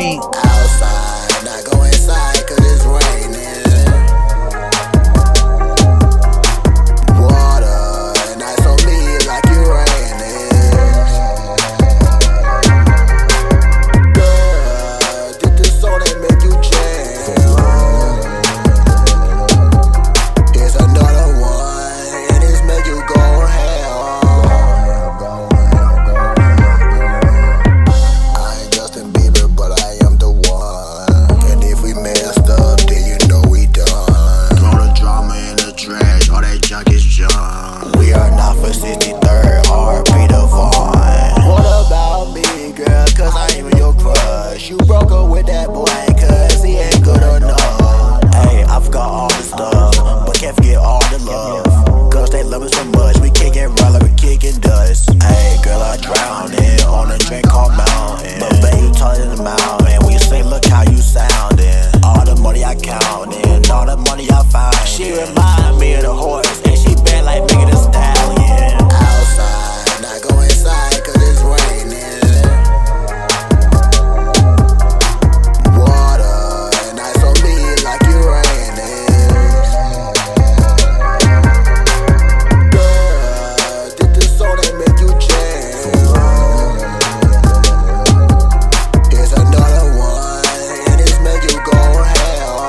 green. Outside, not go inside cause it's raining. Water, nice on me like you raining. Girl, did this song that make you change? Here's another one, and it's make you go hell. I ain't Justin Bieber, but I am the one. And if we messed up, then you know we done. Throw the drama in the trash, all that junk is junk. We are not for 63rd or Peter Vaughn. What about me, girl? Cause I ain't even your crush. You broke up with that boy, cause he ain't good enough. Hey, I forgot all the stuff, but can't forget all the love. Cause they love us so much, we kickin' right like we kickin' dust. Hey, girl, I drownin' on a drink called Mountain. But babe, you taller than the mountain. When you say, look how you soundin'. All the money I countin', all the money I find. She remind me of the horse, and she bad like Megan Thee Stallion. Outside, not go inside cause it's raining. Water, nice on me like you raining. Girl, did this song that make you change? Here's another one, and it's make you go hell.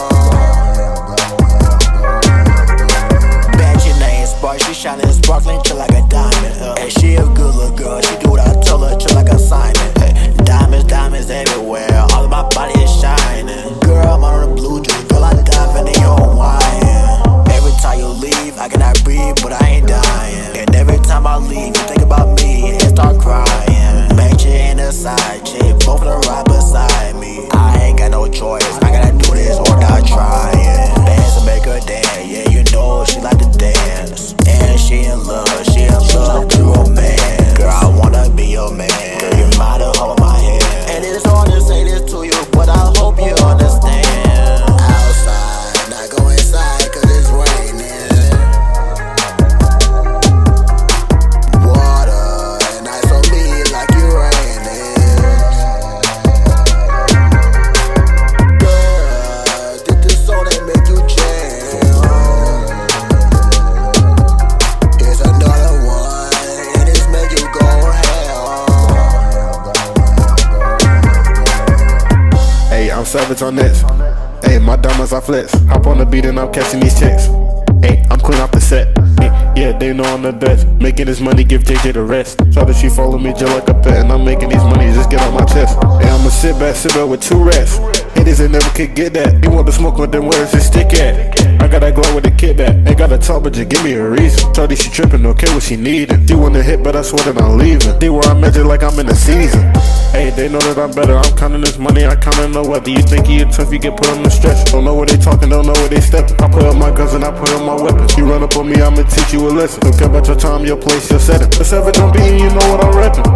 Bad your name, spark, she shining, sparkling, chill like a diamond. Hey, she a good little girl, she do what I tell her, chill like a Simon. Hey, diamonds, diamonds everywhere, all of my body is shining. Girl, I'm on a blue drink, girl, I dive into your wine. Every time you leave, I cannot breathe, but I ain't dying. And every time I leave, you think about me and start crying. Main chick and a side chick, both of them right beside me. I ain't got no choice, I gotta do this or die trying. Dance and make her dance, yeah, you know she like to dance. And she in love with romance. Girl, I wanna be your man. Girl, you might have hold my hand. And it's hard to say this to you, but I hope you understand. Outside, not go inside cause it's raining. Water, nice on me like you raining. Girl, did this song that make you change? Here's another one, and it's make you go hell. Hey, I'm savage on this. Hey, my diamonds I flex. Hop on the beat and I'm catching these checks. Hey, I'm clean off the set. Yeah, they know I'm the best. Making this money, give JJ the rest. Try that she follow me just like a pet, and I'm making these money, just get on my chest. Hey, I'ma sit back with two rats. Haters that never could get that. You want to smoke with them, where's his stick at? I got that glow with the kid back. Ain't gotta talk, but just give me a reason. Shorty, she trippin', okay, what she needin'. She wanna hit, but I swear that I'm leaving. See where I measure like I'm in the season. Hey, they know that I'm better. I'm counting this money, I counting no weather. You think you tough, you get put on the stretch. Don't know where they talking, don't know where they steppin'. I put up my guns and I put up my weapons. You run up on me, I'ma teach you a lesson. Don't care about your time, your place, your setting. The savage on beat, you know what I'm reppin'.